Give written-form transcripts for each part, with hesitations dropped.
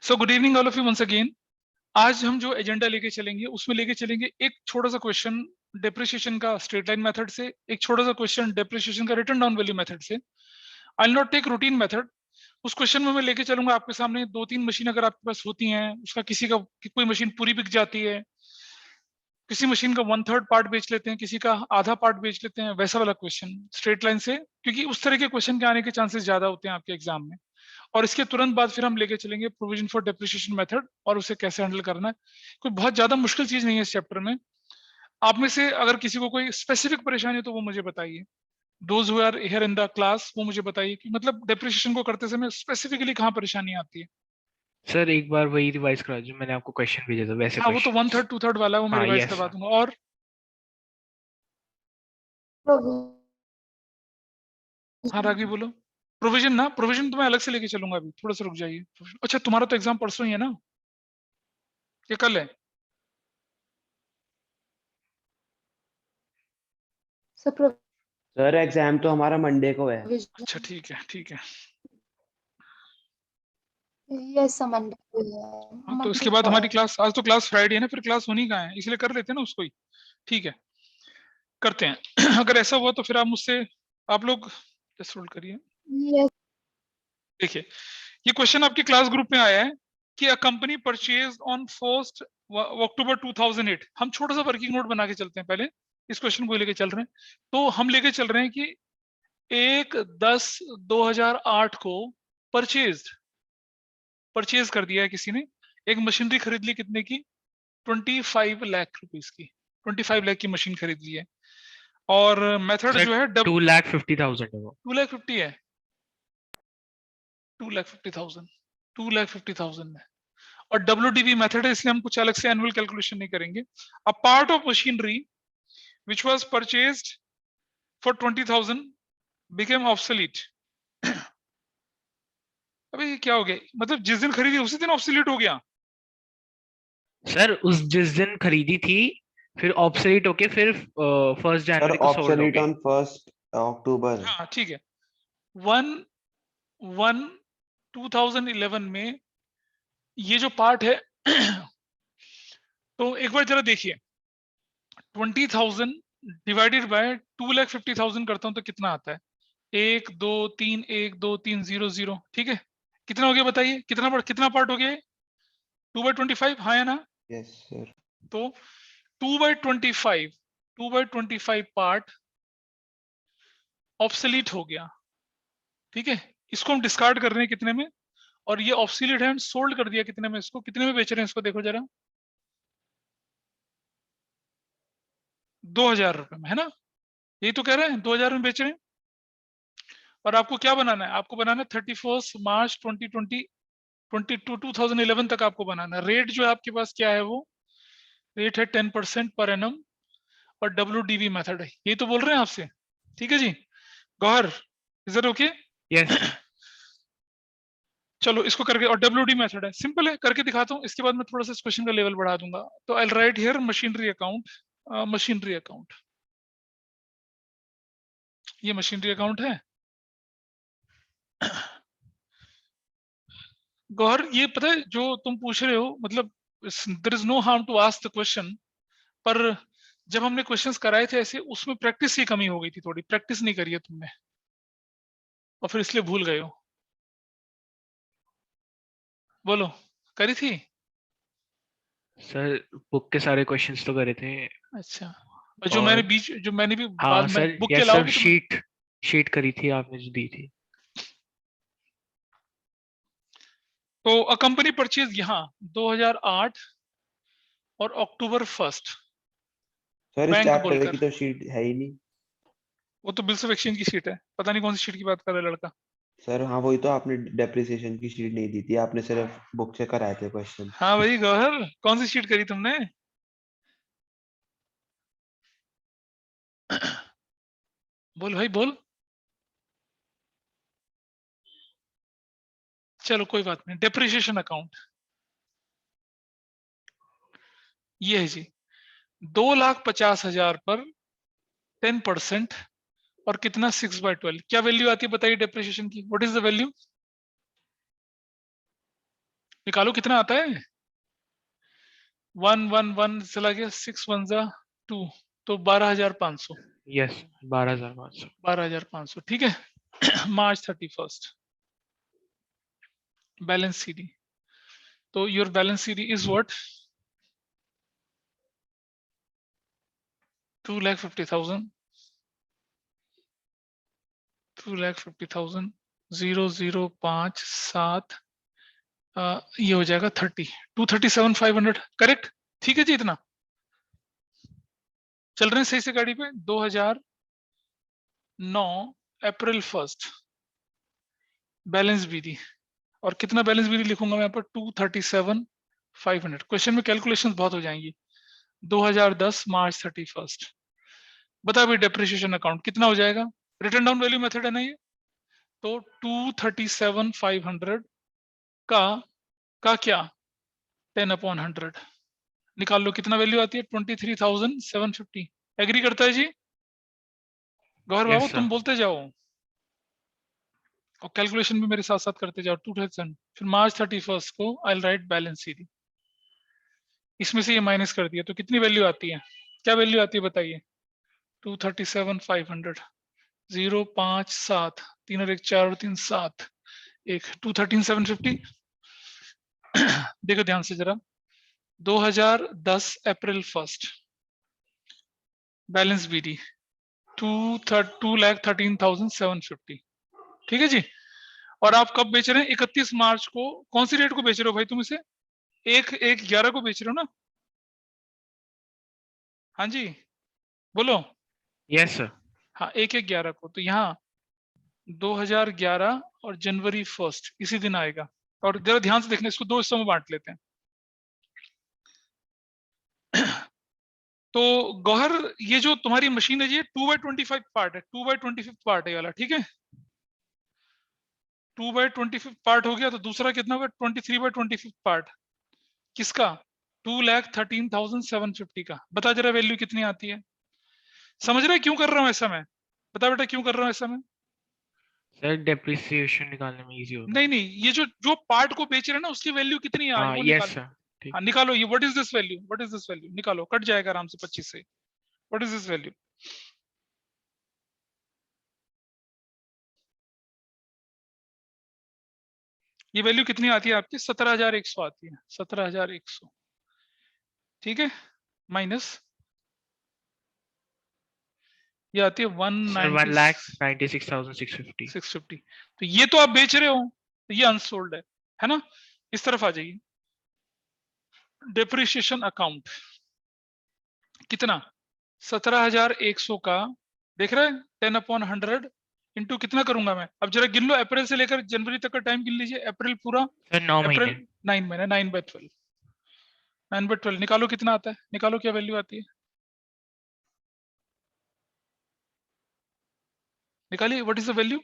So good evening all of you once again. आज हम जो एजेंडा लेके चलेंगे उसमें लेके चलेंगे एक छोटा सा क्वेश्चन डेप्रिसिएशन का स्ट्रेट लाइन मेथड से, एक छोटा सा क्वेश्चन डेप्रिसिएशन का रिटर्न डाउन वैल्यू मेथड से। I will not take routine method. उस क्वेश्चन में मैं लेके चलूंगा आपके सामने दो तीन मशीन अगर आपके पास होती हैं, उसका किसी का कोई मशीन पूरी बिक जाती है, किसी मशीन का 1/3 पार्ट बेच लेते हैं, किसी का आधा पार्ट बेच लेते हैं, वैसा वाला क्वेश्चन स्ट्रेट लाइन से, क्योंकि उस तरह के क्वेश्चन के आने के चांसेस ज्यादा होते हैं आपके एग्जाम में। और इसके तुरंत बाद फिर हम लेके चलेंगे प्रोविजन फॉर डेप्रिसिएशन मेथड और उसे कैसे हैंडल करना है। कोई बहुत ज्यादा मुश्किल चीज नहीं है इस चैप्टर में। आप में से अगर किसी को कोई स्पेसिफिक परेशानी हो तो वो मुझे बताइए। Those who are here in the class वो मुझे बताइए कि मतलब डेप्रिसिएशन को करते समय स्पेसिफिकली कहाँ परेशानी आती है। सर एक बार वही रिवाइज करा जो मैंने आपको क्वेश्चन भेजा था वैसे हाँ वो तो क्वेश्चन। 1/3 2/3 वाला है, वो मैं हाँ रिवाइज यस। करवा दूंगा। और हाँ रागी बोलो। प्रोविजन ना, प्रोविजन तो मैं अलग से लेके चलूंगा, अभी थोड़ा सा रुक जाइए। अच्छा तुम्हारा तो एग्जाम परसों ही है ना, ये कल है? सर एग्जाम तो हमारा मंडे को है। अच्छा ठीक है ठीक है। यस मंडे को हाँ तो इसके मंडे बाद को हमारी है। क्लास, आज तो क्लास फ्राइडे है ना, फिर क्लास होनी कहाँ है, इसलिए कर लेते हैं ना उसको ही। ठीक है करते हैं। अगर ऐसा हुआ तो फिर आप मुझसे, आप लोग जस्ट होल्ड करिए। यस देखिए ये क्वेश्चन आपके क्लास ग्रुप में आया है कि अ कंपनी परचेज ऑन 1 अक्टूबर 2008। हम छोटा सा वर्किंग नोट बना के चलते हैं, पहले इस क्वेश्चन को लेके चल रहे हैं। तो हम लेके चल रहे हैं कि 1/10/2008 को परचेज परचेज कर दिया है किसी ने, एक मशीनरी खरीद ली, कितने की? 25 लाख रुपीस की, 25 लाख की मशीन खरीद ली है। और मेथड सर जो है 2,50,000 है वो। 2,50,000 है, 2,50,000, 2,50,000 है। और WDV मेथड है, इसलिए हम कुछ अलग से एनुअल कैलकुलेशन नहीं करेंगे। A part of machinery which was purchased for 20,000 became obsolete. अबे ये क्या हो गया, मतलब जिस दिन खरीदी उसी दिन ऑब्सोलीट हो गया? सर उस जिस दिन खरीदी थी फिर ऑब्सोलीट होके फिर 1 सर जनवरी को सोल्ड हो ऑब्सोलीट गई। ऑन 1 अक्टूबर। हाँ ठीक है। 1/1/2011 में ये जो पार्ट है तो एक बार जरा देखिए, 20,000 डिवाइडेड बाय 2,50,000 करता हूं तो कितना आता है? 1 2 3 1 2 3 0 0। ठीक है, कितना हो गया बताइए, कितना पार्ट हो गया? 2/25, हाँ या ना? Yes sir. तो 2/25, 2/25 पार्ट ऑब्सोलीट हो गया। ठीक है, इसको हम डिस्कार्ड कर रहे हैं कितने में? और ये ऑब्सोलीट है, सोल्ड कर दिया कितने में, इसको कितने में बेच रहे हैं इसको देखो जरा। 2,000 रुपए में, है ना? यही तो कह रहे हैं, 2,000 में बेच रहे हैं। और आपको क्या बनाना है? आपको बनाना है 31 मार्च 2011 तक आपको बनाना है। रेट जो है आपके पास क्या है, वो रेट है 10% पर एनम और WDV मेथड है, यही तो बोल रहे हैं आपसे। ठीक है जी Gauhar, is it okay? Yes. चलो इसको करके, और WD मेथड है, सिंपल है, करके दिखाता हूँ। इसके बाद मैं थोड़ा सा इस क्वेश्चन का लेवल बढ़ा दूंगा। तो I write here machinery account, machinery account, ये मशीनरी अकाउंट है। गौहर ये पता है जो तुम पूछ रहे हो, मतलब there is no harm to ask the question, पर जब हमने क्वेश्चंस कराए थे ऐसे, उसमें प्रैक्टिस की कमी हो गई थी, थोड़ी प्रैक्टिस नहीं करी है तुमने, और फिर इसलिए भूल गए हो। बोलो, करी थी? सर बुक के सारे क्वेश्चंस तो करे थे। अच्छा, और और जो मैंने भी हाँ बाद में सर, बुक के यस अलावा सर, भी तो शीट शीट करी थी आपने जो दी थी। तो अ कंपनी परचेज यहाँ 2008 और October 1 सर इस बैंक चैप्टर की बोलकर। तो शीट है ही नहीं। वो तो बिल्स ऑफ एक्सचेंज की शीट है, पता नहीं कौन सी शीट की बात कर रहा है लड़का। सर हाँ वही तो, आपने डेप्रिसिएशन की शीट नहीं दी थी, आपने सिर्फ बुक से कराए थे क्वेश्चन। हाँ भाई गौहर, कौन सी शीट करी तुमने? बोल भाई बोल। चलो कोई बात नहीं, डेप्रिसिएशन अकाउंट ये है जी। 2,50,000 पर 10% और कितना, 6/12, क्या वैल्यू आती है बताइए डेप्रिसिएशन की, व्हाट इज द वैल्यू? निकालो कितना आता है, 1 चला गया, 6 1 2, तो 12,500। यस 12,500। 12,500 ठीक है। मार्च 31st बैलेंस सीडी, तो your balance CD is what, 2,50,000, 2,50,000, 0,057, ये हो जाएगा 237,500 करेक्ट। ठीक है जी, इतना चल रहे हैं सही से गाड़ी पे। 2009 अप्रैल 1 बैलेंस बीडी, और कितना बैलेंस बीडी लिखूंगा मैं यहाँ पर, 237,500। क्वेश्चन में कैलकुलेशंस बहुत हो जाएंगी। 2010 मार्च 31, बता भाई डेप्रिसिएशन अकाउंट कितना हो जाएगा, रिटर्न डाउन वैल्यू मेथड है ना ये, तो 237,500 का क्या 10/100 निकाल लो, कितना वैल्यू आती है, 23,750। एग्री करता है जी गौहर बाबू, यस तुम सर। बोलते जाओ और कैलकुलेशन भी मेरे साथ साथ करते जाओ। 2000, फिर मार्च 31 को I will write balance CD, इसमें से ये माइनस कर दिया तो कितनी वैल्यू आती है, क्या वैल्यू आती है बताइए, 237,500, 057, 3 और 1 4 और 3 7, 213,750। देखो ध्यान से जरा, 2010 अप्रैल 1 बैलेंस बीडी 2,13,750, ठीक है जी। और आप कब बेच रहे हैं, 31 मार्च को, कौन सी रेट को बेच रहे हो भाई तुम इसे, 1/11 को बेच रहे हो ना, हाँ जी बोलो, यस सर। हाँ 1/11 को, तो यहाँ 2011 और जनवरी 1 इसी दिन आएगा। और जरा ध्यान से देखना, इसको दो हिस्सों में बांट लेते हैं। तो गौहर ये जो तुम्हारी मशीन है ये 2/25 पार्ट है, 2/25 पार्ट है ये वाला, ठीक है। 2/25 पार्ट हो गया, तो दूसरा कितना होगा, 23/25 पार्ट, किसका, 2,13,750 का। बता जरा वैल्यू कितनी आती है, समझ रहे क्यों कर रहा हूं ऐसा मैं, बता बेटा क्यों कर रहा हूं ऐसा मैं। सर डेप्रिसिएशन निकालने में इजी होगा। नहीं नहीं, ये जो पार्ट को बेच रहे हैं ना उसकी वैल्यू कितनी है आज हाँ वो यस निकालो। सर ठीक। हाँ निकालो, ये what is this value, what is this value निकालो, कट जाएगा आराम से 25 से, व्हाट इज दिस वैल्यू, ये वैल्यू कितनी आती है आपकी, 17,100 आती है, 17,100, ठीक है, माइनस ये आती है सर 1,96,650। 650। तो ये तो आप बेच रहे हो, तो ये अनसोल्ड है ना। इस तरफ आ जाइए, डेप्रिसिएशन अकाउंट कितना, 17,100 का, देख रहे हैं, 10/100 इंटू कितना करूंगा मैं, अब जरा गिन लो, अप्रैल से लेकर जनवरी तक का टाइम गिन लीजिए, अप्रैल पूरा, सर 9 महीने। अप्रैल 9 महीने, 9/12, 9/12 निकालो कितना आता है, निकालो क्या वैल्यू आती है, निकालिए व्हाट इज द वैल्यू।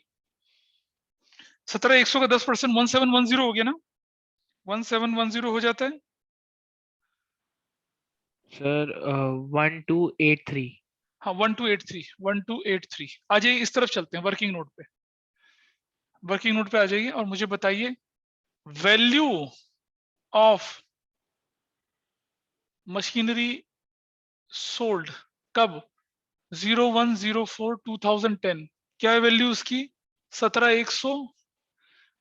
17,100 का 10% 1710 हो गया ना, 1710 हो जाता है। सर 1283। हाँ 1283 आ जाइए, इस तरफ चलते हैं, वर्किंग नोट पे, वर्किंग नोट पे आ जाइए और मुझे बताइए वैल्यू ऑफ मशीनरी सोल्ड कब, 01/04/2010, क्या है वैल्यू उसकी, 17,100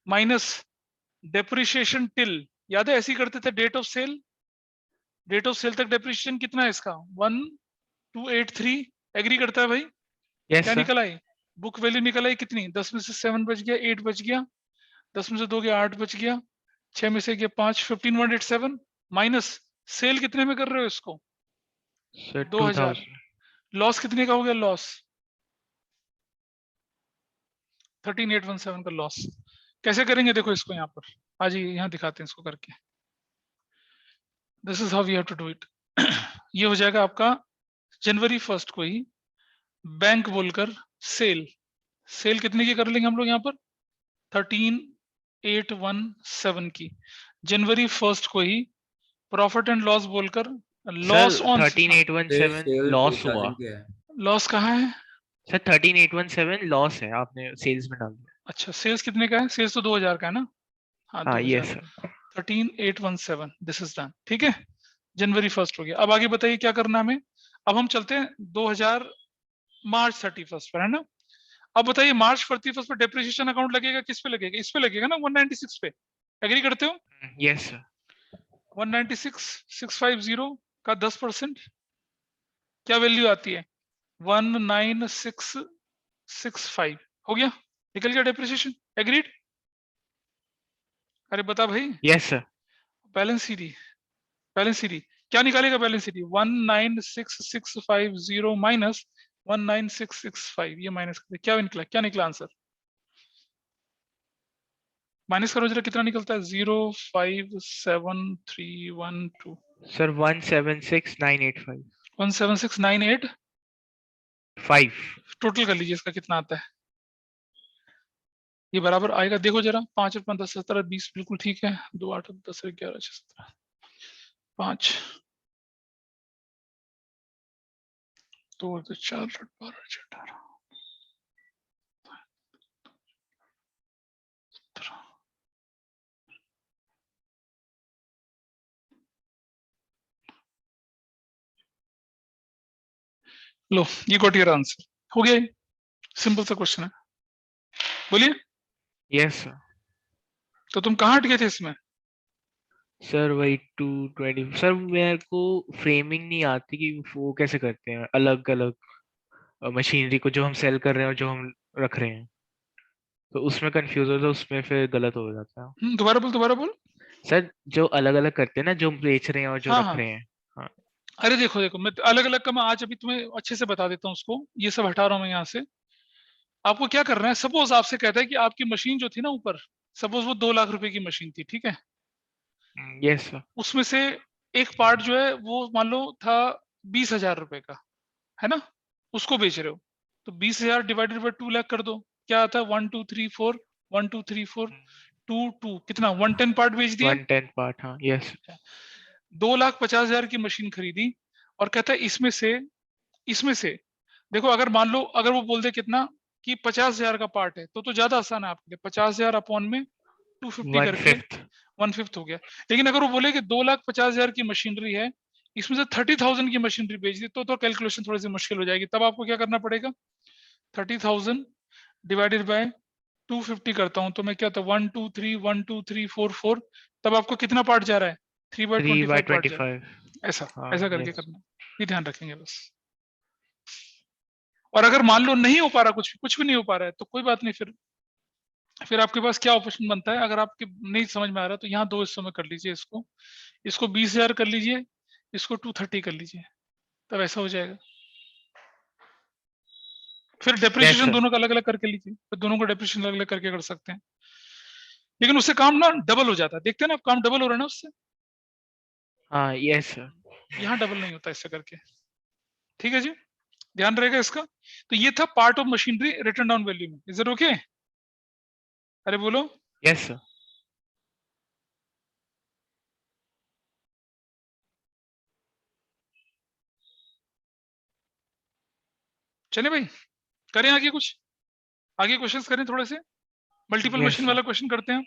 माइनस डेप्रिसिएशन टिल, याद है ऐसे ही करते थे, date of sale, date of sale तक डेप्रिसिएशन कितना है इसका, 1283। एग्री करता है भाई, यस क्या सर। निकल आई, बुक वैल्यू निकल आई कितनी, 10 में से 7 बच गया, 8 बच गया, 10 में से 2 गया 8 बच गया, 6 में से गया 5, 15,187 माइनस सेल कितने में कर रहे हो इसको, सर 2,000, 2000। लॉस कितने का हो गया, लॉस 13,817 का लॉस। कैसे करेंगे देखो इसको, यहाँ पर आ जाइए, यहाँ दिखाते हैं इसको करके, this is how we have to do it. ये हो जाएगा आपका जनवरी 1 को ही बैंक बोलकर सेल, सेल कितने की कर लेंगे हम लोग यहाँ पर, 13,817 की। जनवरी 1 को ही प्रॉफिट एंड लॉस बोलकर, लॉस सर ऑन, 13,817 लॉस हुआ। लॉस कहाँ है, सर 13,817 लॉस है, आपने सेल्स में डाल दिया। अच्छा सेल्स कितने का है, सेल्स तो 2,000 का है ना, हाँ हाँ 2,000, yes sir. 13,817 this is done. ठीक है, जनवरी 1 हो गया। अब आगे बताइए क्या करना है हमें। अब हम चलते हैं 2000 मार्च 31 पर, है ना। अब बताइए मार्च 31 पर डेप्रिसिएशन अकाउंट लगेगा, किस पे लगेगा? इस पे लगेगा ना, 196 पे। एग्री करते हो? Yes sir. 196,650 का 10% क्या वैल्यू आती है? 19665 हो गया, निकल गया डेप्रिसिएशन। एग्रीड? अरे बता भाई। Yes sir. Balance CD, balance CD क्या निकालेगा? बैलेंस सीडी 196,650 माइनस 19665, ये माइनस कर, क्या निकला? क्या निकला आंसर? माइनस करो जरा, कितना निकलता है? 057,312। सर 176,985 176,985 टोटल कर लीजिए, इसका कितना आता है? ये बराबर आएगा, देखो जरा। 5 और 5 10 17 20, बिल्कुल ठीक है। 2 8 10 11 17 5 2 4 8 12 18 17। लो, ये गॉट योर आंसर। हो गया, सिंपल सा क्वेश्चन है। बोलिए। Yes sir. तो तुम कहाँ हट गए थे इसमें? सर वही 220 सर, मेरे को फ्रेमिंग नहीं आती कि वो कैसे करते हैं अलग अलग मशीनरी को, जो हम सेल कर रहे हैं और जो हम रख रहे हैं, तो उसमें कंफ्यूज होता है, उसमें फिर गलत हो जाता है। दोबारा बोल, दोबारा बोल। सर जो अलग अलग करते हैं ना, जो हम बेच रहे हैं और जो हाँ रख हाँ। रहे हैं। हाँ। अरे देखो देखो, मैं अलग अलग का मैं आज अभी तुम्हें अच्छे से बता देता हूँ उसको। ये सब हटा रहा हूँ मैं यहाँ से। आपको क्या करना है, सपोज आपसे कहता है कि आपकी मशीन जो थी ना ऊपर, सपोज वो 2 लाख रुपए की मशीन थी, ठीक है। Yes sir. उसमें से एक पार्ट जो है वो मान लो था 20,000 रुपए का, है ना। उसको बेच रहे हो, तो 20,000 डिवाइडेड बाई 2 लाख कर दो। क्या आता है? 1 2 3 4 1 2 3 4 2 2 कितना? 110 पार्ट बेच दिए। 110 पार्ट। हाँ यस। 2,50,000 की मशीन खरीदी, और कहता है इसमें से देखो, अगर मान लो अगर वो बोल दे कितना कि 50,000 का पार्ट है, तो ज्यादा आसान है आपके लिए। 50,000 अपॉन में 250 करके 1/5। 1/5 हो गया। लेकिन अगर वो बोले कि 2,50,000 की मशीनरी है, इसमें से 30,000 की मशीनरी बेच दी, तो कैलकुलेशन थोड़ी सी मुश्किल हो जाएगी। तब आपको क्या करना पड़ेगा? 30,000 डिवाइडेड बाय 250 करता हूं, तो मैं क्या होता है 1 2 3 1 2 3 4 4। तब आपको कितना पार्ट जा रहा है? 3/25 पार्ट जा रहा 3/25। है। ऐसा हाँ ऐसा करके यस। करना, ये ध्यान रखेंगे बस। और अगर मान लो नहीं हो पा रहा, कुछ भी नहीं हो पा रहा है, तो कोई बात नहीं। फिर आपके पास क्या ऑप्शन बनता है? अगर आपके नहीं समझ में आ रहा, तो यहाँ 2 हिस्सों में कर लीजिए इसको। इसको 20,000 कर लीजिए, इसको 230 कर लीजिए, तब ऐसा हो जाएगा। फिर यस डेप्रिसिएशन सर। दोनों का अलग अलग करके लीजिए, तो दोनों का डेप्रिसिएशन अलग अलग करके कर सकते हैं। लेकिन उससे काम ना डबल हो जाता है, देखते हैं ना, काम डबल हो रहा है ना उससे। हाँ यस सर। यहाँ डबल नहीं होता इससे करके। ठीक है जी, ध्यान रहेगा इसका। तो ये था part of machinery written down value में। Is it okay? अरे बोलो। Yes sir. चले भाई, करें आगे कुछ, आगे क्वेश्चंस करें थोड़े से। Multiple yes machine sir. वाला क्वेश्चन करते हैं,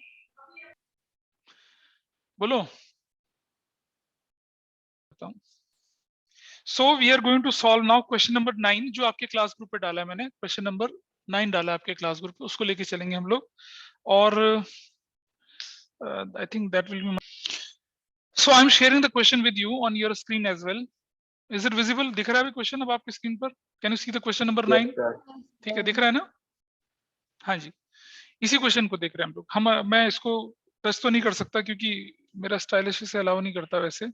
बोलो। So we are going to solve now question number 9, जो आपके क्लास ग्रुप पे डाला है मैंने। क्वेश्चन नंबर 9 डाला है आपके क्लास ग्रुप पे, उसको लेके चलेंगे हम लोग। और I think that will be. So I am sharing the question with you on your screen as well. Is it visible? दिख रहा है अभी क्वेश्चन अब आपकी स्क्रीन पर? Can you see the question number 9? ठीक है, दिख रहा है ना? हाँ जी, इसी क्वेश्चन को देख रहे हैं हम लोग। मैं इसको टच तो नहीं कर सकता क्योंकि मेरा स्टाइलिश से अलाउ नहीं करता वैसे,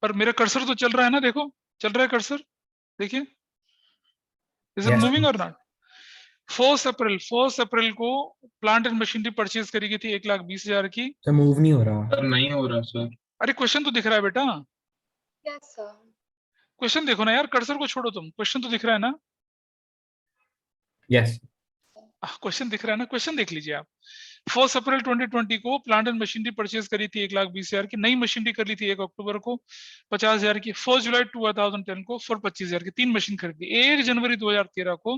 पर मेरा कर्सर तो चल रहा है ना, देखो चल रहा है कर्सर, देखिए। इज इट मूविंग और नॉट? 1 अप्रैल को प्लांट एंड मशीनरी परचेज करी गई थी 1,20,000 की। सर मूव नहीं हो रहा। सर नहीं हो रहा सर। अरे क्वेश्चन तो दिख रहा है बेटा, Yes, sir. क्वेश्चन देखो ना यार, कर्सर को छोड़ो तुम, क्वेश्चन तो दिख रहा है ना। यस क्वेश्चन दिख रहा है ना, क्वेश्चन देख लीजिए आप। 1 अप्रैल 2020 को प्लांट एंड मशीनरी परचेज करी थी 1,20,000 की। नई मशीनरी कर ली थी 1 अक्टूबर को 50,000 की। 1 जुलाई 2010 को फॉर 25,000 की 3 मशीन खरीदी। 1 जनवरी 2013 को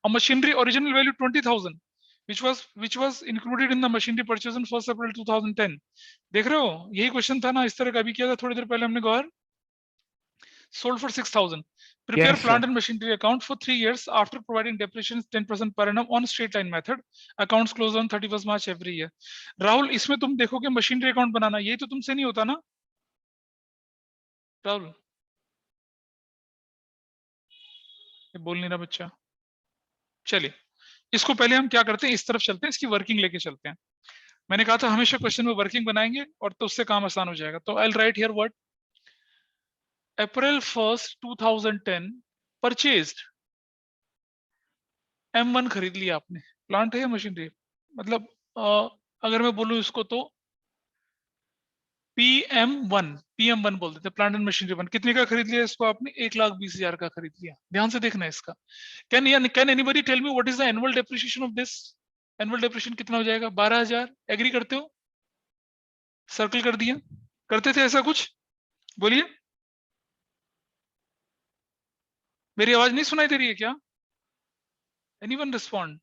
machinery original value 20,000, which was included in the machinery purchase on 1st April 2010. देख रहे हो, यही क्वेश्चन था ना, इस तरह का भी किया था थोड़ी देर पहले हमने गौर. Sold for 6,000. Prepare Yes, plant sir. and machinery account for 3 years after providing depreciation 10% per annum on straight line method. Accounts close on 31st March every year. Rahul, इसमें तुम देखोगे मशीनरी अकाउंट बनाना, यही तो तुमसे नहीं होता ना राहुल? ये बोल नहीं रहा बच्चा. चलिए, इसको पहले हम क्या करते हैं, इस तरफ चलते हैं, इसकी वर्किंग लेके चलते हैं. मैंने कहा था हमेशा क्वेश्चन में वर्किंग बनाएंगे और तो उससे काम आसान हो जाएगा. तो I will write here what April 1st 2010 purchased M1 खरीद लिया आपने. प्लांट है या मशीनरी? मतलब अगर मैं बोलूं इसको तो PM1 बोल देते, प्लांट एंड मशीनरी 1. कितने का खरीद लिया इसको आपने? 1,20,000 का खरीद लिया. ध्यान से देखना इसका. Can anybody tell me what is the annual depreciation of this? Annual depreciation कितना हो जाएगा? 12,000. एग्री करते हो? सर्कल कर दिया. करते थे ऐसा कुछ? बोलिए. मेरी आवाज नहीं सुनाई दे रही है क्या? Anyone respond?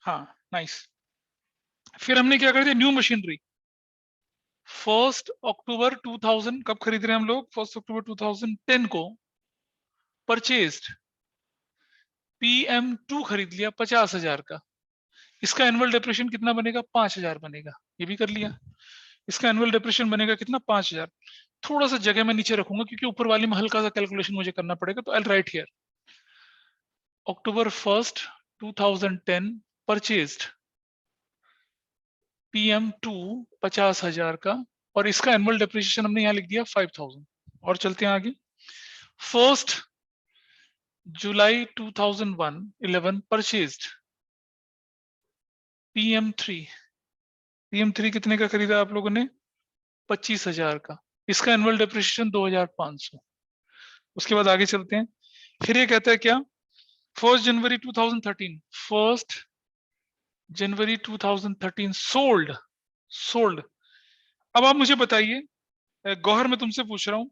हाँ, नाइस. फिर हमने क्या कर दिया, न्यू मशीनरी 1 अक्टूबर 2000. कब खरीद रहे हैं हम लोग? 1 अक्टूबर 2010 को परचेज्ड PM2 खरीद लिया 50,000 का. इसका एनुअल डेप्रिसिएशन कितना बनेगा? 5,000 बनेगा. ये भी कर लिया. इसका एनुअल डेप्रिसिएशन बनेगा कितना? 5,000. थोड़ा सा जगह मैं नीचे रखूंगा क्योंकि ऊपर वाले में हल्का सा कैलकुलेशन मुझे करना पड़ेगा. तो I will write here October 1st 2010 purchased PM2 50,000 का, और इसका एनुअल डेप्रिसिएशन हमने यहाँ लिख दिया 5,000. और चलते हैं आगे. 1st जुलाई 2011 परचेज्ड PM3 कितने का खरीदा आप लोगों ने? 25,000 का. इसका एनुअल डेप्रिसिएशन 2,500. उसके बाद आगे चलते हैं. फिर ये कहता है क्या? 1 जनवरी 2013 सोल्ड. अब आप मुझे बताइए, गौहर मैं तुमसे पूछ रहा हूं,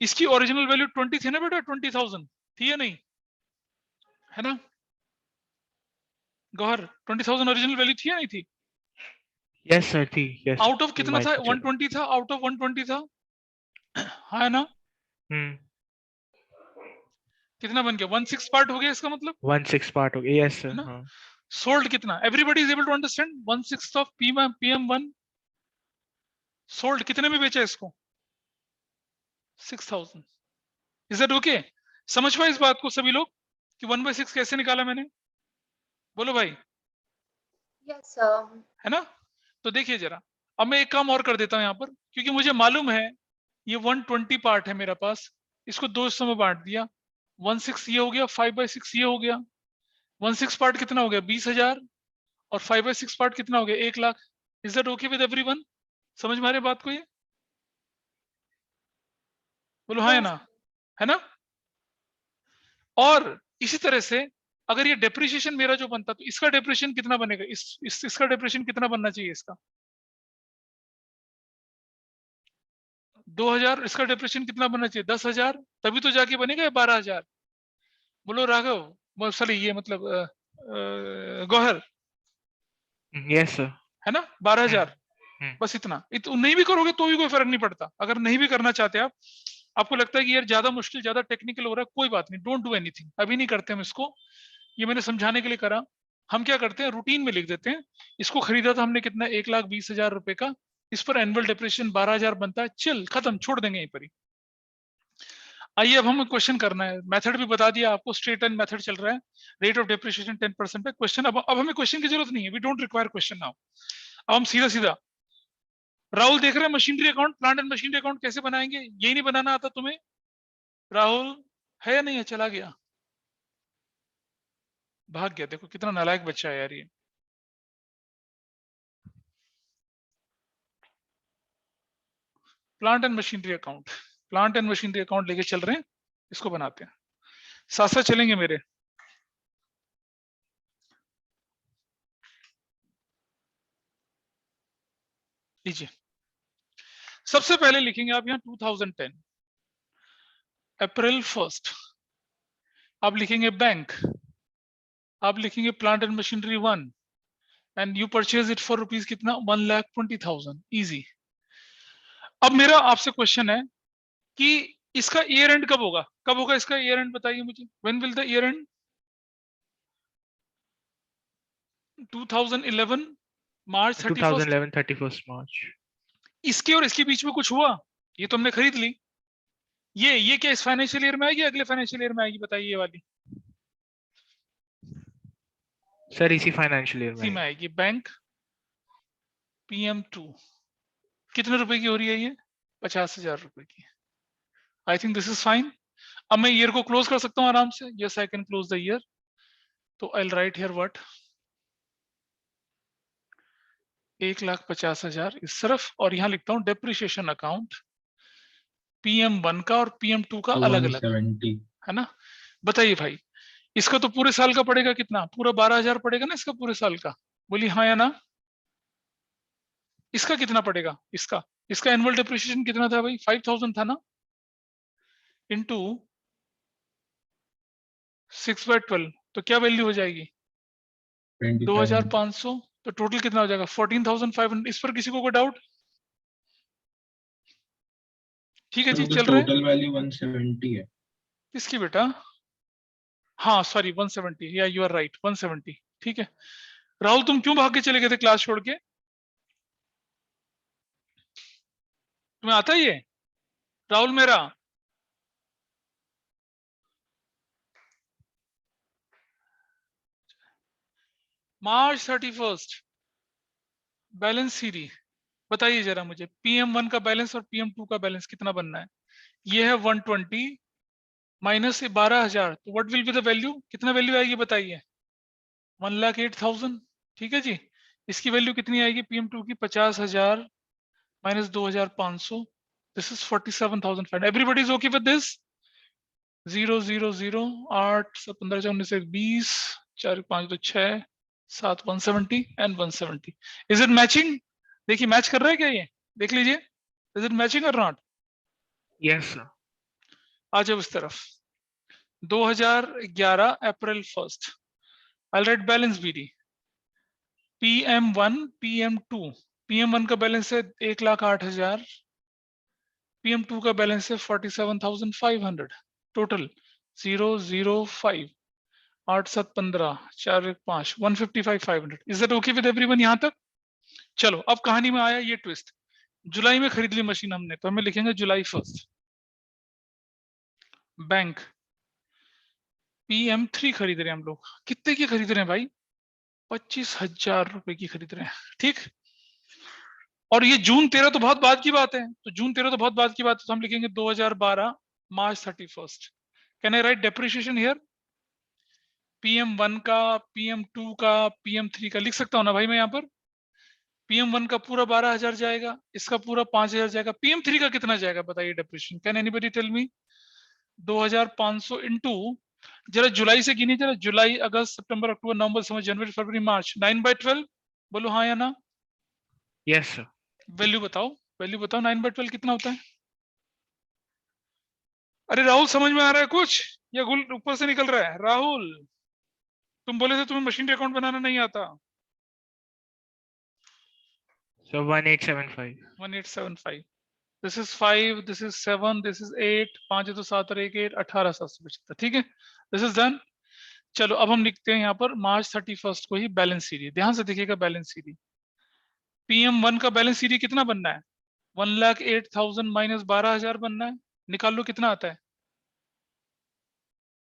इसकी ओरिजिनल वैल्यू 20 थी ना बेटा? 20,000 थी या नहीं? है ना गौहर? 20,000 ओरिजिनल वैल्यू थी या नहीं थी? Yes, sir. थी. Yes. आउट ऑफ कितना था? Invite 120 था. आउट ऑफ 120 था. हाँ ना? कितना बन गया? 1/6 पार्ट हो गया इसका मतलब. 1/6 पार्ट हो गया. Yes, sir. है ना? हाँ. सोल्ड कितना? Everybody is able to understand. 1/6 of PM1 sold कितने में बेचा इसको? 6,000. Is that okay? समझ पाए इस बात को सभी लोग कि 1/6 कैसे निकाला मैंने? बोलो भाई. Yes, sir. है ना? तो देखिए जरा, अब मैं एक काम और कर देता हूं यहाँ पर, क्योंकि मुझे मालूम है ये 120 पार्ट है मेरे पास. इसको दो हिस्सों में बांट दिया. 1/6 ये हो गया, 5/6 ये हो गया. 1/6 पार्ट कितना हो गया? 20,000. और 5/6 पार्ट कितना हो गया? 1,00,000. Is that okay with everyone? समझ में आ रही बात को? ये बोलो हाँ या Yes. ना? है ना? और इसी तरह से अगर ये डेप्रिसिएशन मेरा जो बनता, तो इसका डेप्रिसिएशन कितना बनेगा? इसका डेप्रिसिएशन कितना बनना चाहिए इसका? 2,000. इसका डेप्रिसिएशन कितना बनना चाहिए? 10,000. तभी तो जाके बनेगा 12,000. बोलो राघव, सॉरी ये मतलब गौहर. Yes, sir. है ना? 12,000. हम्म. बस इतना. नहीं भी करोगे तो भी कोई फर्क नहीं पड़ता. अगर नहीं भी करना चाहते आप, आपको लगता है कि यार ज्यादा मुश्किल, ज्यादा टेक्निकल हो रहा है, कोई बात नहीं. Don't do anything. अभी नहीं करते हम इसको. ये मैंने समझाने के लिए करा. हम क्या करते हैं, रूटीन में लिख देते हैं. इसको खरीदा था हमने कितना? 1,20,000 रुपए का. इस पर एनुअल डेप्रिसिएशन 12,000 बनता है. चल खत्म, छोड़ देंगे यहीं पर ही. आइए अब हमें क्वेश्चन करना है. मेथड भी बता दिया आपको, स्ट्रेट लाइन मेथड चल रहा है. रेट ऑफ डेप्रिसिएशन 10% पे. क्वेश्चन अब हमें क्वेश्चन की जरूरत नहीं है. We don't require question now. अब हम सीधा सीधा, राहुल देख रहे हैं machinery account, plant and machinery account कैसे बनाएंगे? यही नहीं बनाना आता तुम्हें? राहुल है या नहीं है? चला गया, भाग गया. देखो कितना नालायक बच्चा है यार ये. प्लांट एंड मशीनरी अकाउंट लेके चल रहे हैं. इसको बनाते हैं, साथ साथ चलेंगे मेरे. लीजिए, सबसे पहले लिखेंगे आप यहाँ 2010 अप्रैल 1st. आप लिखेंगे बैंक. आप लिखेंगे plant and machinery 1 and you purchase it for rupees कितना 1,20,000 इजी। अब मेरा आपसे क्वेश्चन है कि इसका ईयर एंड कब होगा, कब होगा इसका ईयर एंड बताइए मुझे, when will the year and? 2011 March 31st। 2011 31st मार्च। इसके और इसके बीच में कुछ हुआ? ये तो हमने खरीद ली, ये क्या इस फाइनेंशियल ईयर में आएगी, अगले फाइनेंशियल ईयर में आएगी बताइए? ये वाली सर इसी फाइनेंशियल ईयर इसी में में। आएगी। बैंक PM2 कितने रुपए की हो रही है ये? 50,000 रुपए की। I think this is fine. अब मैं ईयर को क्लोज कर सकता हूँ आराम से। Yes I can close the year. तो आई राइट हियर व्हाट 1,50,000 इस तरफ, और यहाँ लिखता हूँ डेप्रिसिएशन अकाउंट PM1 का और PM2 का अलग अलग 170 है ना। बताइए भाई इसका तो पूरे साल का पड़ेगा कितना, पूरा 12,000 पड़ेगा ना इसका पूरे साल का? बोलिए हाँ या ना। इसका कितना पड़ेगा? इसका एनुअल डेप्रिसिएशन कितना था भाई? 5,000 था ना, इंटू 6/12 तो क्या वैल्यू हो जाएगी? 2500 2,500। तो टोटल कितना हो जाएगा? 14,500। इस पर किसी को कोई डाउट? ठीक है जी चल रहा है। टोटल वैल्यू 170 है। इसकी बेटा हाँ सॉरी 170, या यू आर राइट 170। ठीक है राहुल तुम क्यों भाग के चले गए थे क्लास छोड़ के? तुम्हें आता ही है राहुल मेरा? मार्च 31st बैलेंस सीरी बताइए जरा मुझे। PM1 का बैलेंस और PM2 का बैलेंस कितना बनना है? ये है 120 माइनस 12,000, तो what will be the value? कितना वैल्यू आएगी बताइए? 1,08,000। ठीक है जी। इसकी वैल्यू कितनी आएगी PM2 की? 50,000 minus 2,500, this is 47,500। Everybody is okay with this? 0 0 0 8 7 15 19 से 20 4 5 2 6 7 170 एंड 170। Is it matching? देखिए मैच कर रहा है क्या ये? देख लीजिए इज इट मैचिंग और नॉट। Yes sir. आ जाओ इस तरफ। 2011 April 1st I write balance BD PM1 PM2। PM1 का बैलेंस है 1,08,000, PM2 का बैलेंस है 47,500। Total 0 0 5 8 7 15 4 1 5 155,500। Is that okay with everyone यहाँ तक? चलो अब कहानी में आया ये ट्विस्ट। जुलाई में खरीद ली मशीन हमने, तो हमें लिखेंगे जुलाई 1st। बैंक PM3 खरीद रहे हैं हम लोग। कितने की खरीद रहे हैं भाई? 25,000 रुपए की खरीद रहे हैं। ठीक। और ये जून 13 तो बहुत बाद की बात है, तो जून 13 तो बहुत बाद की बात है, तो हम लिखेंगे 2012 मार्च 31st। Can I right depreciation here? PM1 का, PM2 का, PM3 का लिख सकता हूँ ना भाई मैं यहाँ पर? PM1 का पूरा 12,000 जाएगा, इसका पूरा 5,000 जाएगा। PM3 का कितना जाएगा बताइए depreciation? Can anybody tell me? 2,500 into, जरा जुलाई से गिनिए जरा, जुलाई अगस्त सितंबर अक्टूबर नवंबर दिसंबर जनवरी फरवरी मार्च, 9/12। बोलो हाँ या ना। Yes sir. वैल्यू बताओ, वैल्यू बताओ 9/12 कितना होता है? अरे राहुल समझ में आ रहा है कुछ या गुल ऊपर से निकल रहा है? राहुल तुम बोले थे तुम्हें मशीन अकाउंट बनाना नहीं आता। Sir 1875। 1875। This is 5, this is 7, this is 8, 5 है तो 7 और 1 8, 18,775। ठीक है दिस इज डन। चलो अब हम लिखते हैं यहाँ पर मार्च 31st को ही बैलेंस सीरीज। ध्यान से देखिएगा बैलेंस सीरीज। PM1 का बैलेंस सीरीज कितना बनना है? 1,08,000 माइनस 12,000 बनना है। निकाल लो कितना आता है।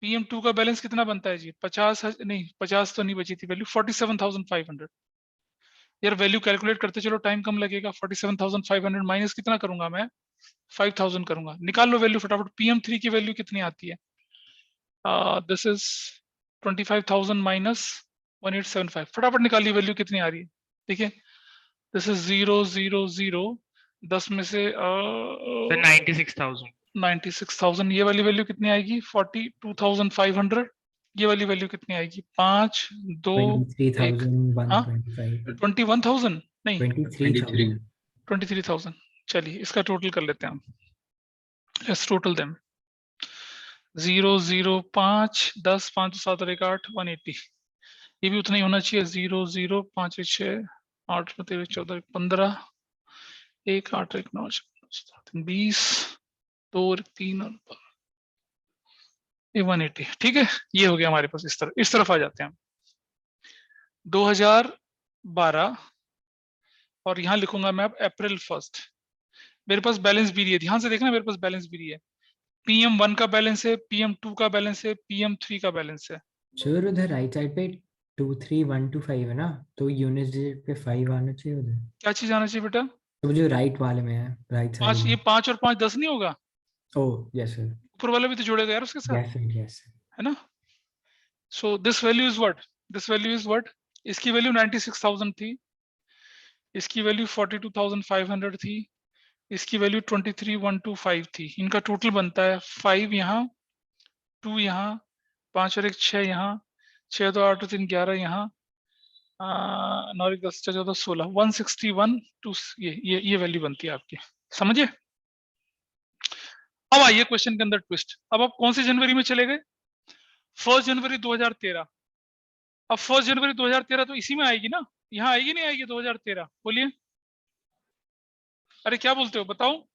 PM2 का बैलेंस कितना बनता है जी? 50 नहीं 50 तो नहीं बची थी वैल्यू, 47,500। यार वैल्यू कैलकुलेट करते चलो टाइम कम लगेगा। 47,500 माइनस कितना करूंगा मैं? 5,000 करूंगा। निकाल लो वैल्यू फटाफट। PM3 की वैल्यू कितनी आती है? This is 25,000 minus 1,875। फटाफट निकालिए वैल्यू कितनी आ रही है। देखिए दिस इज 0 0 0 10 में से सर 96,000। 96,000। ये वाली वैल्यू कितनी आएगी? 42,500। ये वाली वैल्यू कितनी आएगी? 5 2 1 हाँ 23,125 21,000 नहीं 23,000 23,000। चलिए इसका टोटल कर लेते हैं हम। Let's total them. 0 0 5 10 5 7 और 1 8 180। ये भी उतना ही होना चाहिए, 0 0 5 6 8 13 14 15 1 8 1 9 20 2 3 और ये 180। ठीक है, ये हो गया हमारे पास। इस तरफ आ जाते हैं हम 2012 और यहाँ लिखूंगा मैं अब अप्रैल 1। मेरे पास बैलेंस भी है, ध्यान से देखना, मेरे पास बैलेंस भी है। PM1 का बैलेंस है, PM2 का बैलेंस है, PM3 का बैलेंस है। सर उधर राइट साइड पे 2 3 1 2 5 है ना, तो यूनिट डिजिट पे 5 आना चाहिए उधर। क्या चीज आना चाहिए बेटा? तो जो राइट वाले में है, राइट साइड 5, ये में। 5 और 5 10 नहीं होगा? Oh yes sir. ऊपर वाला भी तो जोड़ेगा यार उसके साथ, यस सर यस सर। है ना? So this value is what, this value is what, इसकी वैल्यू 96,000 थी, इसकी वैल्यू 42,500 थी, इसकी वैल्यू 23,125 थी। इनका टोटल बनता है 5 यहाँ, 2 यहाँ, 5 और 1 6 यहाँ, 6 2 8 3 11 यहाँ, 9 1 10 14 16 161 टू ये वैल्यू बनती है आपकी। समझिए? अब आइए क्वेश्चन के अंदर ट्विस्ट। अब आप कौन सी जनवरी में चले गए? 1 जनवरी 2013। अब 1 जनवरी 2013 तो इसी में आएगी ना, यहाँ आएगी नहीं आएगी 2013? बोलिए, अरे क्या बोलते हो, बताओ,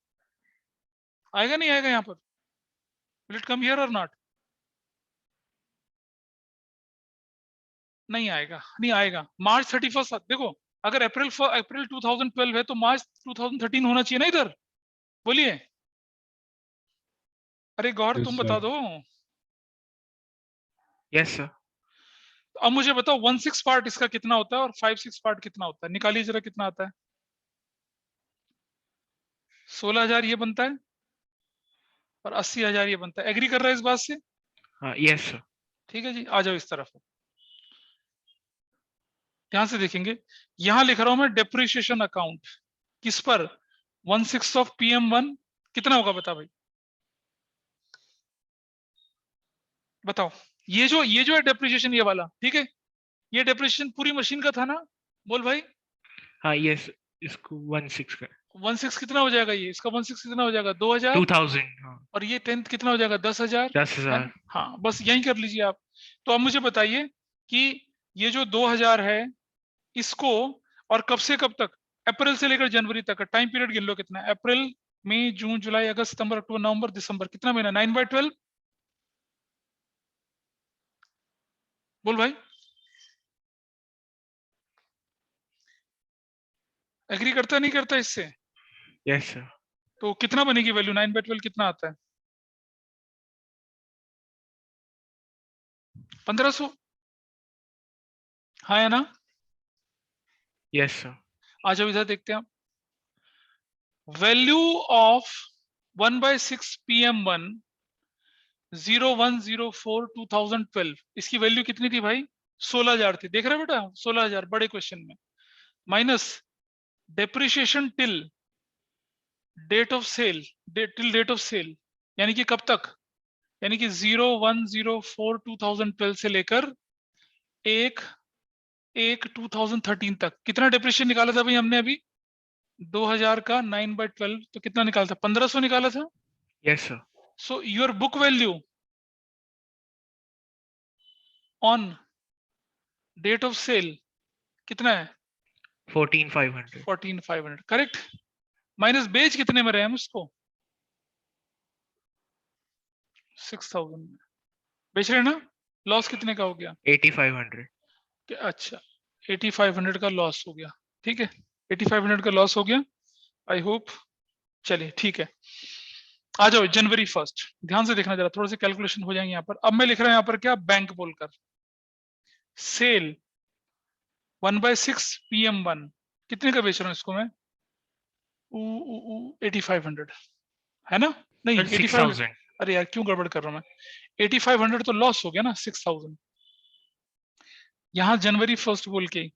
आएगा नहीं आएगा यहाँ पर? विल इट कम हियर और नॉट? नहीं आएगा, नहीं आएगा। मार्च 31 देखो, अगर अप्रैल 2012 है तो मार्च 2013 होना चाहिए ना इधर। बोलिए, अरे गौर Yes, तुम sir. बता दो। Yes sir. अब मुझे बताओ 1/6 पार्ट इसका कितना होता है और 5/6 पार्ट कितना होता है? निकालिए जरा, कितना आता है? 16,000 ये बनता है और 80,000 ये बनता है। एग्री कर रहा है इस बात से? हाँ यस सर। ठीक है जी, आ जाओ इस तरफ। ध्यान से देखेंगे, यहां लिख रहा हूं मैं डेप्रिसिएशन अकाउंट, किस पर? 1/6 ऑफ PM1 कितना होगा बता भाई, बताओ। ये जो है डेप्रिसिएशन, ये वाला, ठीक है, ये डेप्रिसिएशन पूरी मशीन का था ना? बोल भाई। हाँ यस, इसको 1/6 का 1/6 कितना हो जाएगा? ये इसका 1/6 कितना हो जाएगा? 2,000। 2000। हाँ और ये 10th कितना हो जाएगा? 10,000, है 10,000। ना? हाँ, बस यही कर लीजिए आप। तो अब मुझे बताइए कि ये जो 2,000 है, इसको और कब से कब तक? अप्रैल से लेकर जनवरी तक का टाइम पीरियड गिन लो कितना है। अप्रैल, मई, जून, जुलाई, अगस्त, सितंबर, अक्टूबर, नवंबर, दिसंबर, कितना महीना? 9/12। बोल भाई, एग्री करता नहीं करता इससे? Yes sir. तो कितना बनेगी वैल्यू? 9/12 कितना आता है? 1500। हाँ या ना? Yes sir. आ जाओ इधर देखते हैं आप। वैल्यू ऑफ 1/6 PM1 01/04/2012, इसकी वैल्यू कितनी थी भाई? 16,000 थी। देख रहे हो बेटा, 16,000 बड़े क्वेश्चन में, minus depreciation till date of sale, till date of sale, यानी कि कब तक? यानी कि 01/04/2012 से लेकर 1/1/2013 तक। कितना डेप्रिसिएशन निकाला था भाई हमने अभी? 2,000 का 9/12 तो कितना निकाला था? 1,500 निकाला था। Yes sir. So your book value on date of sale कितना है? 14,500। 14,500, करेक्ट। माइनस बेच कितने में रहे हम उसको? 6,000 में बेच रहे हैं ना? लॉस कितने का हो गया? 8,500। अच्छा, 8,500 का लॉस हो गया। ठीक है, 8,500 का लॉस हो गया। आई होप, चलिए ठीक है। आ जाओ जनवरी 1। ध्यान से देखना जरा, थोड़ा सा कैलकुलेशन हो जाएंगे यहाँ पर। अब मैं लिख रहा हूं यहाँ पर क्या? बैंक बोलकर। सेल 1/6 PM1 कितने का बेच रहा हूँ इसको मैं? 8,500, है ना? नहीं, 85। 6,000। अरे यार क्यों गड़बड़ कर रहा हूं मैं? 8,500 तो लॉस हो गया ना, 6,000। यहां जनवरी 1 बोल के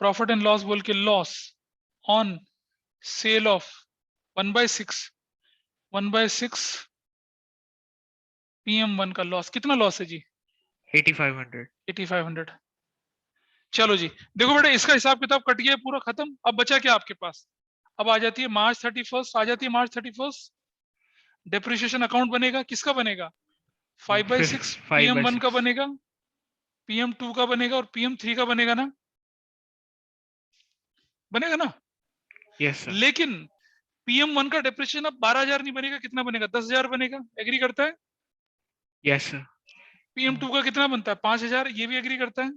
प्रॉफिट एंड लॉस बोल के loss on sale of 1/6 PM1 का लॉस। कितना लॉस है जी? 8,500। 8,500। चलो जी, देखो बेटा, इसका हिसाब किताब कट गया पूरा, खत्म। अब बचा क्या आपके पास? अब आ जाती है मार्च 31, आ जाती है मार्च 31। डेप्रिसिएशन अकाउंट बनेगा, किसका बनेगा? 5/6 PM1 का बनेगा। PM2 का बनेगा और PM3 का बनेगा ना, बनेगा ना। Yes sir. लेकिन PM1 का डेप्रिसिएशन अब 12,000 नहीं बनेगा, कितना बनेगा? 10,000 बनेगा। एग्री करता है? Yes sir. PM2 का कितना बनता है? 5,000। ये भी एग्री करता है।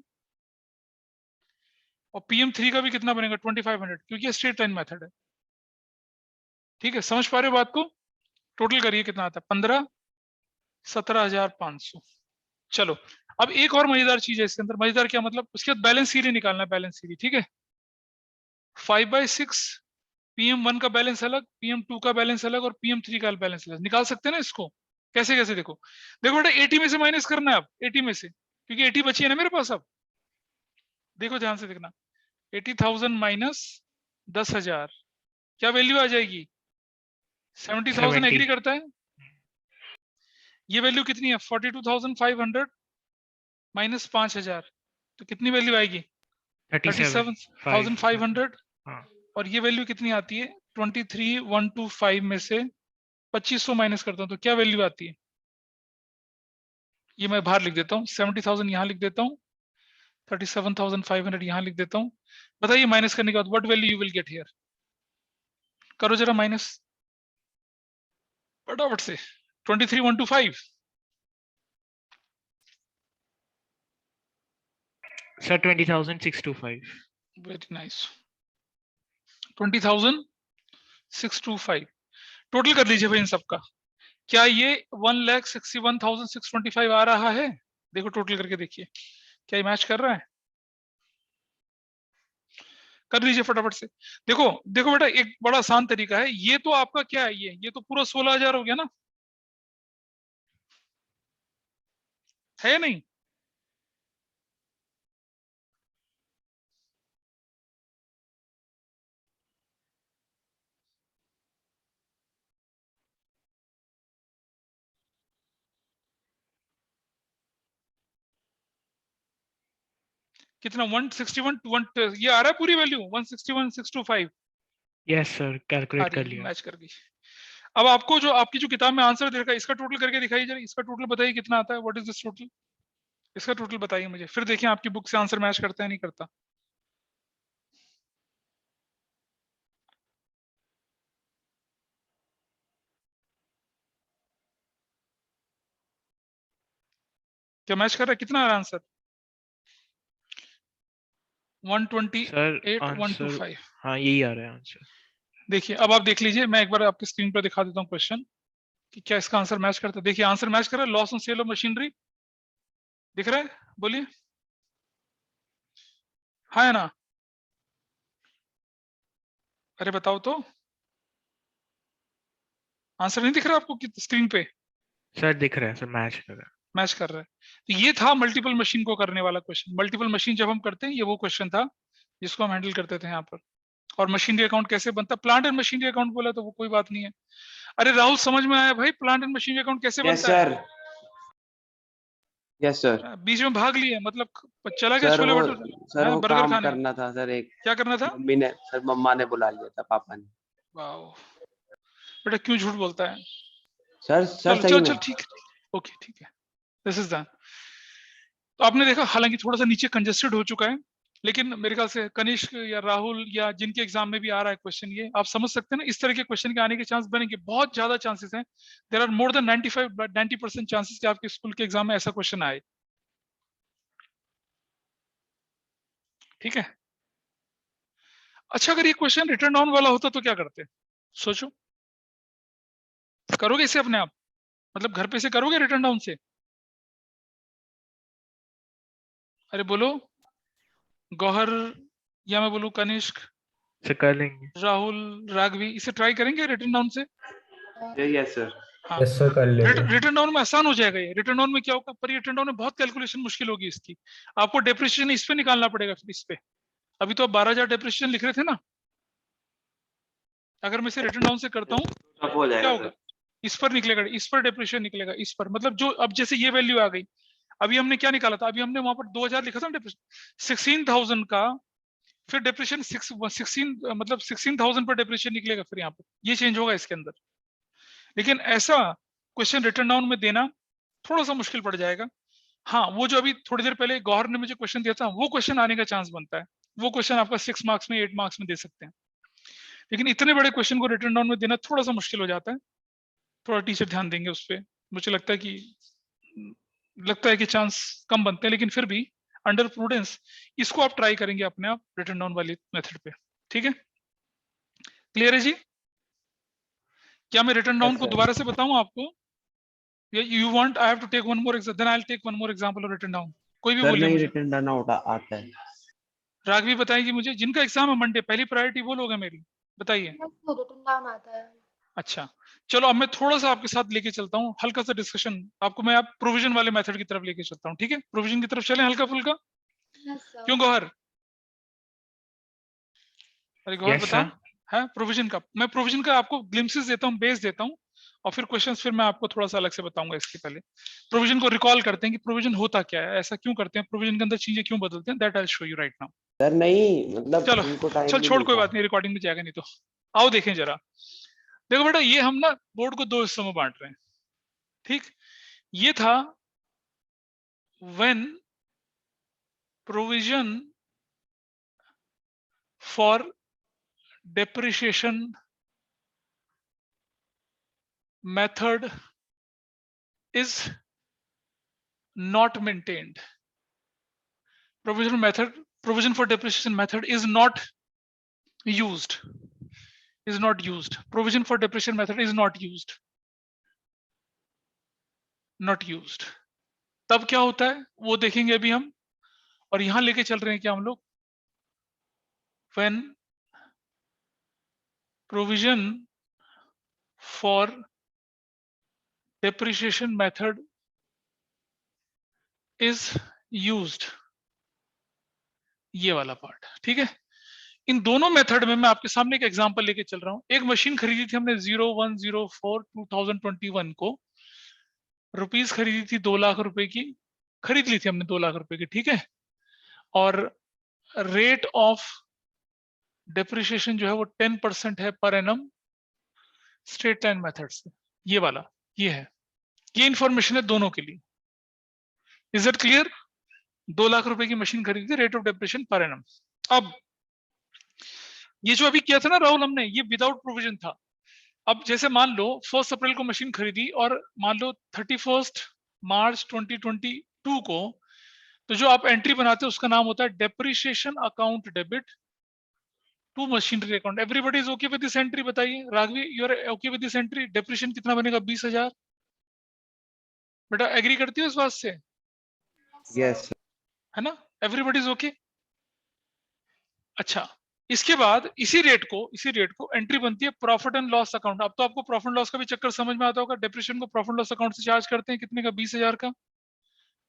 और PM3 का भी कितना बनेगा? 2,500, क्योंकि ये स्ट्रेट लाइन मेथड है। ठीक है, समझ पा रहे हो बात को? टोटल करिए कितना आता है? 15, 17,500। चलो, अब एक और मजेदार चीज है इसके अंदर। मजेदार क्या मतलब? उसके बाद बैलेंस सीरीज निकालना है, बैलेंस सीरीज। ठीक है, 5/6 PM1 का बैलेंस अलग, PM2 का बैलेंस अलग और PM3 का बैलेंस अलग। निकाल सकते हैं ना इसको? कैसे कैसे? देखो देखो बेटा, 80 में से माइनस करना है अब, 80 में से, क्योंकि 80 बची है ना मेरे पास अब। देखो ध्यान से देखना, 80,000 माइनस 10,000, क्या वैल्यू आ जाएगी? 70,000। 70। एग्री करता है? ये वैल्यू कितनी है? 42,500 माइनस 5,000, तो कितनी वैल्यू आएगी? 37,500। हाँ। और ये वैल्यू कितनी आती है? 23,125 में से 2500 माइनस करता हूं तो क्या वैल्यू आती है? ये मैं बाहर लिख देता हूँ, 70,000 यहाँ लिख देता हूँ, 37,500 यहाँ लिख देता हूँ। बताइए माइनस करने के बाद what value you will get here? करो जरा माइनस फटाफट से। 23,125। सर 20,625। Very nice. 20,625 टोटल कर लीजिए भाई इन सबका। क्या ये 1,61,625 आ रहा है? देखो टोटल करके देखिए, क्या ये मैच कर रहा है? कर लीजिए फटाफट से। देखो देखो बेटा, एक बड़ा आसान तरीका है। ये तो आपका क्या है, ये तो पूरा 16,000 हो गया ना, है नहीं? कितना? 161, ये आ रहा है पूरी वैल्यू 161,625 यस सर, आ कैलकुलेट रही कर है, लिया। मैच कर गई। अब आपको जो आपकी जो किताब में आंसर दे रखा है, इसका टोटल करके दिखाइए जरा। इसका टोटल बताइए कितना आता है? What is this total? इसका टोटल बताइए मुझे, फिर देखिए आपकी बुक से आंसर मैच करता है नहीं करता। क्या मैच कर रहा है? कितना आ रहा है आंसर? Sir answer 128,125। हाँ यही आ रहा है आंसर। देखिए अब आप देख लीजिए, मैं एक बार आपकी स्क्रीन पर दिखा देता हूँ क्वेश्चन कि क्या इसका आंसर मैच करता है। देखिए आंसर मैच कर रहा है। Loss on sale of machinery दिख रहा है? बोलिए हाँ है ना? अरे बताओ तो, आंसर नहीं दिख रहा आपको स्क्रीन पे? सर दिख रहा है सर, मैच कर रहा है। मैच कर रहा है। तो ये था मल्टीपल मशीन को करने वाला क्वेश्चन। मल्टीपल मशीन जब हम करते हैं, ये वो क्वेश्चन था जिसको हम हैंडल करते थे यहाँ पर। और मशीनरी अकाउंट कैसे बनता? प्लांट एंड मशीनरी अकाउंट बोला तो वो कोई बात नहीं है। अरे राहुल समझ में आया भाई, प्लांट एंड मशीनरी अकाउंट कैसे यस बनता है? Sir, yes sir. बीच में भाग लिए, मतलब चला गया सर छोले वो भटूरे सर वो बर्गर काम खाने? करना था सर, एक क्या करना था? मम्मी ने सर, मम्मा ने बुला लिया था, पापा ने। वाओ बेटा, क्यों झूठ बोलता है? सर चल सही चल में। चल ठीक है, ओके ठीक है, दिस इज डन। तो आपने देखा, हालांकि थोड़ा सा नीचे कंजेस्टेड हो चुका है, लेकिन मेरे ख्याल से कनिष्क या राहुल या जिनके एग्जाम में भी आ रहा है क्वेश्चन, ये आप समझ सकते हैं ना, इस तरह के क्वेश्चन के आने के चांस बनेंगे, बहुत ज्यादा चांसेस हैं। There are more than 90% chances कि आपके स्कूल के एग्जाम में ऐसा क्वेश्चन आए। ठीक है, अच्छा अगर ये क्वेश्चन रिटर्न डाउन वाला होता तो क्या करते? सोचो, करोगे इसे अपने आप? मतलब घर पे से करोगे रिटर्न डाउन से? अरे बोलो गौहर, या मैं बोलूं कनिष्क, सर कर लेंगे। राहुल, राघवी, इसे ट्राई करेंगे रिटर्न डाउन से? Yes sir. हाँ, यस सर, कर लेंगे। रिटर्न डाउन में आसान हो जाएगा ये। रिटर्न डाउन में क्या होगा, पर रिटर्न डाउन में बहुत कैलकुलेशन मुश्किल होगी इसकी। आपको डेप्रिसिएशन इस पे निकालना पड़ेगा, फिर इस पे। अभी तो आप 12,000 डेप्रिसिएशन लिख रहे थे ना, अगर मैं इसे रिटर्न डाउन से करता हूँ टफ हो क्या जाएगा होगा? सर। इस पर निकलेगा, इस पर डेप्रिसिएशन निकलेगा, इस पर, मतलब जो अब जैसे ये वैल्यू आ गई, अभी हमने क्या निकाला था? अभी हमने वहां पर 2,000 लिखा था डेप्रिसिएशन, 16,000 का, फिर डेप्रिसिएशन 16 मतलब 16,000 पर डेप्रिसिएशन निकलेगा, फिर यहाँ पर ये चेंज होगा इसके अंदर। लेकिन ऐसा क्वेश्चन रिटर्न डाउन में देना थोड़ा सा मुश्किल पड़ जाएगा, हाँ, वो जो अभी थोड़ी देर पहले गौहर ने मुझे क्वेश्चन दिया था, वो क्वेश्चन आने का चांस बनता है। वो क्वेश्चन आपका 6 मार्क्स में 8 मार्क्स में दे सकते हैं, लेकिन इतने बड़े क्वेश्चन को रिटर्न डाउन में देना थोड़ा सा मुश्किल हो जाता है। थोड़ा टीचर ध्यान देंगे उस पर। मुझे लगता है कि चांस कम बनते हैं, लेकिन फिर भी अंडर प्रूडेंस इसको आप ट्राई करेंगे अपने आप रिटर्न डाउन वाली मेथड पे। ठीक है, क्लियर है जी? क्या मैं रिटर्न डाउन Yes, को sir. दोबारा से बताऊं आपको? You want I have to take one more example, then I will take one more example of return down. कोई भी सर बोलिए नहीं, मुझे। रिटर्न डाउन आउट आता है। राघवी बताएगी मुझे, जिनका एग्जाम है मंडे, पहली प्रायोरिटी वो लोग है मेरी, बताइए। Yes, sir, written down आता है। अच्छा, चलो अब मैं थोड़ा सा आपके साथ लेके चलता हूँ, हल्का सा डिस्कशन आपको मैं आप प्रोविजन वाले मेथड की तरफ लेके चलता हूँ। ठीक है, प्रोविजन की तरफ चलें हल्का फुल्का। Yes, sir. क्यों गौहर? अरे गौहर यस बता। सर। है प्रोविजन का, मैं प्रोविजन का आपको ग्लिम्सेस देता हूँ, बेस देता हूँ, और फिर क्वेश्चंस फिर मैं आपको थोड़ा सा अलग से बताऊंगा। इसके पहले प्रोविजन को रिकॉल करते हैं कि प्रोविजन होता क्या है, ऐसा क्यों करते हैं, प्रोविजन के अंदर चीजें क्यों बदलते हैं, that I will show you right now. Sir नहीं, मतलब चलो उनको टाइम चल नहीं छोड़, कोई मिलता। बात नहीं, रिकॉर्डिंग में जाएगा नहीं तो। आओ देखें जरा। देखो बेटा, ये हम ना बोर्ड को दो हिस्सों में बांट रहे हैं। ठीक, ये था when provision for depreciation method is not maintained. Provision for depreciation method is not used. Provision for depreciation method is not used. तब क्या होता है वो देखेंगे अभी हम, और यहां लेके चल रहे हैं क्या हम लोग? When provision for depreciation method is used, ये वाला पार्ट। ठीक है, इन दोनों मेथड में मैं आपके सामने एक एग्जांपल लेके चल रहा हूं। एक मशीन खरीदी थी हमने 0104/2021 को, रुपीस खरीदी थी 2 लाख रुपए की, खरीद ली थी हमने 2 लाख रुपए की। ठीक है, और रेट ऑफ डेप्रिसिएशन जो है वो 10% है per annum straight line method से। ये वाला ये है, ये इंफॉर्मेशन है दोनों के लिए। Is it clear? 2 लाख रुपए की मशीन खरीदी, rate of depreciation per annum. अब ये जो अभी किया था ना राहुल हमने, ये विदाउट प्रोविजन था। अब जैसे मान लो 1 अप्रैल को मशीन खरीदी और मान लो 31 मार्च 2022 को, तो जो आप एंट्री बनाते हैं उसका नाम होता है depreciation account debit to machinery account. Everybody is okay with this entry? बताइए Raghavi, you are okay with this entry? Depreciation कितना बनेगा? 20,000। बेटा एग्री करती हो इस बात से? Yes, sir. यस है ना, एवरीबॉडी इज ओके। अच्छा, इसके बाद इसी रेट को एंट्री बनती है प्रॉफिट एंड लॉस अकाउंट। अब तो आपको प्रॉफिट एंड लॉस का भी चक्कर समझ में आता होगा। डेप्रिसिएशन को प्रॉफिट लॉस अकाउंट से चार्ज करते हैं कितने का? 20,000 का।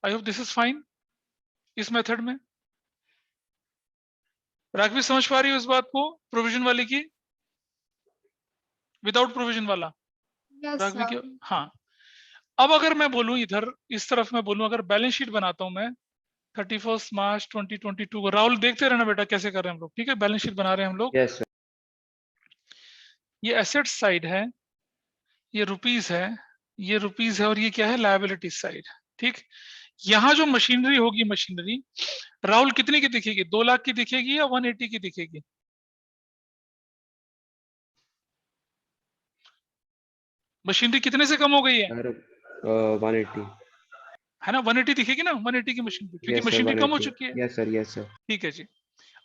I hope this is fine इस मेथड में। राघवी समझ पा रही हो इस बात को, प्रोविजन वाले की, विदाउट प्रोविजन वाला? Yes, Raghavi sir. की, हाँ। अब अगर मैं बोलूं इधर इस तरफ मैं बोलूं, अगर बैलेंस शीट बनाता हूं मैं 31 मार्च 2022 को, राहुल देखते रहना बेटा कैसे कर रहे हैं हम लोग। ठीक है, बैलेंस शीट बना रहे हैं हम लोग। Yes sir. ये एसेट साइड है, ये रुपीस है, और ये क्या है? Liability side. ठीक, यहाँ जो मशीनरी होगी, मशीनरी राहुल कितने की दिखेगी? 2 लाख की दिखेगी या 180 की दिखेगी? मशीनरी कितने से कम हो गई है? सर 180। है ना, 180 दिखेगी ना, 180 की मशीनरी, क्योंकि यस सर, मशीनरी कम हो 180। चुकी है। Yes sir, yes sir. ठीक है जी,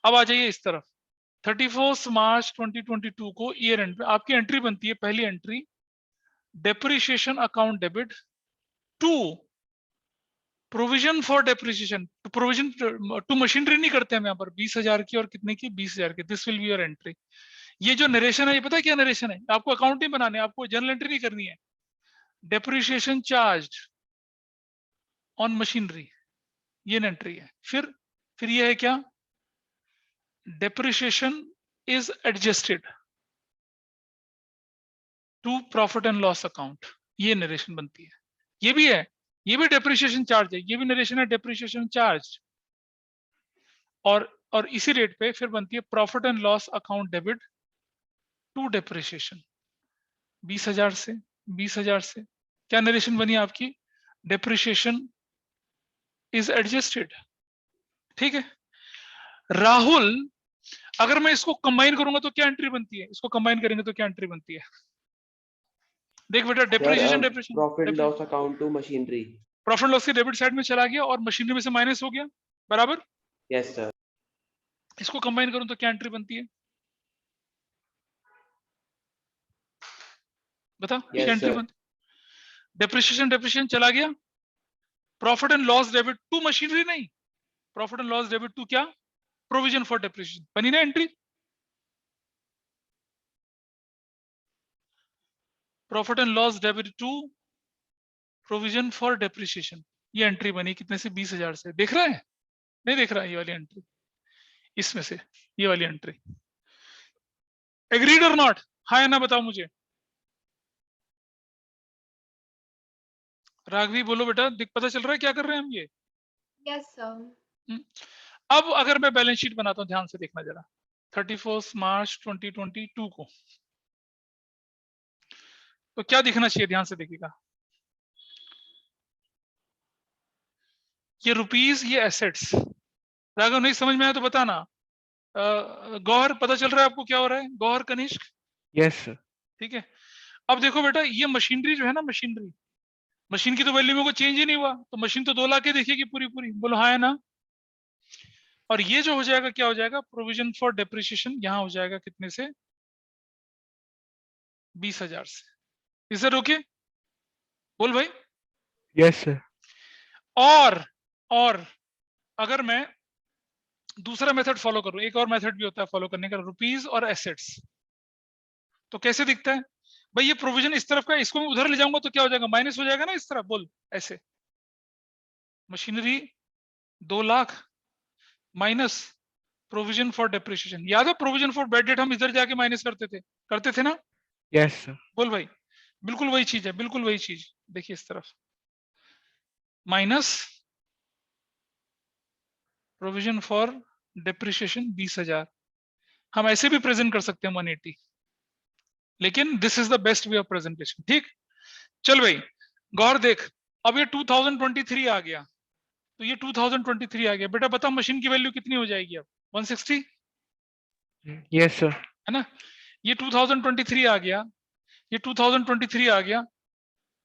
अब आ जाइए इस तरफ। 31 मार्च 2022 को ईयर एंड पे आपकी एंट्री बनती है, पहली entry depreciation account debit to provision for depreciation. Provision to machinery नहीं करते हम यहाँ पर, 20,000 की और कितने की? 20,000 की। This will be your entry. ये जो नरेशन है, ये पता है क्या नरेशन है? आपको अकाउंट नहीं बनाने, आपको जर्नल एंट्री नहीं करनी है। डेप्रिसिएशन चार्ज ऑन मशीनरी, ये एंट्री है। फिर ये है क्या? Depreciation is adjusted to profit and loss account, ये नरेशन बनती है। ये भी है, ये भी डेप्रिसिएशन चार्ज है, ये भी नरेशन है, डेप्रिसिएशन चार्ज। और इसी रेट पे फिर बनती है profit and loss account debit to depreciation. 20,000 से क्या नरेशन बनी आपकी? Depreciation is adjusted. ठीक है, राहुल, अगर मैं इसको कंबाइन करूंगा तो क्या एंट्री बनती है? इसको कंबाइन करेंगे तो क्या एंट्री बनती है? देख बेटा, depreciation profit loss account to machinery. Profit loss के डेबिट साइड में चला गया और मशीनरी में से माइनस हो गया, बराबर। Yes sir. इसको कंबाइन करूं तो क्या एंट्री बनती है? बता, क्या एंट्री बनती? डेप्रिसिएशन चला गया, profit and loss debit to machinery नहीं, profit and loss debit to क्या? Provision for depreciation. बनी ना entry? Profit and loss debit to provision for depreciation, ये एंट्री बनी कितने से? 20,000 से। देख रहा है? नहीं देख रहा है? ये वाली एंट्री, इसमें से ये वाली एंट्री। एग्रीड और नॉट? हाँ या ना बताओ मुझे। राघवी बोलो बेटा, पता चल रहा है क्या कर रहे हैं हम ये? Yes, sir. अब अगर मैं बैलेंस शीट बनाता हूं, ध्यान से देखना जरा, 31 मार्च 2022 को, तो क्या दिखना चाहिए? ध्यान से देखिएगा, ये रुपीस, ये एसेट्स। राघव नहीं समझ में आया तो बताना। गौहर, पता चल रहा है आपको क्या हो रहा है? गौहर, कनिष्क? Yes sir. ठीक है, अब देखो बेटा, ये मशीनरी जो है ना, मशीनरी, मशीन की तो वैल्यू में कोई चेंज ही नहीं हुआ, तो मशीन तो 2 लाख की देखिएगी पूरी पूरी। बोलो हाँ है ना? और ये जो हो जाएगा, क्या हो जाएगा? प्रोविजन फॉर डेप्रिसिएशन यहां हो जाएगा कितने से? 20,000 से। Is that okay? बोल भाई। Yes sir. और अगर मैं दूसरा मेथड फॉलो करूं, एक और मेथड भी होता है फॉलो करने का, रुपीस और एसेट्स, तो कैसे दिखता है भाई? ये प्रोविजन इस तरफ का, इसको मैं उधर ले जाऊंगा तो क्या हो जाएगा? माइनस हो जाएगा ना इस तरफ। बोल ऐसे, machinery 2 lakh minus provision for depreciation. याद है प्रोविजन फॉर बैड डेट हम इधर जाके माइनस करते थे ना? Yes sir. बोल भाई, बिल्कुल वही चीज है, बिल्कुल वही चीज। देखिए इस तरफ, माइनस प्रोविजन फॉर डेप्रिसिएशन 20,000। हम ऐसे भी प्रेजेंट कर सकते हैं 180, लेकिन this is the best way of presentation. ठीक, चल भाई गौर देख, अब ये 2023 आ गया, तो ये 2023 आ गया बेटा। बता मशीन की वैल्यू कितनी हो जाएगी अब? 160, यस सर। है ना? ये 2023 आ गया, ये 2023 आ गया,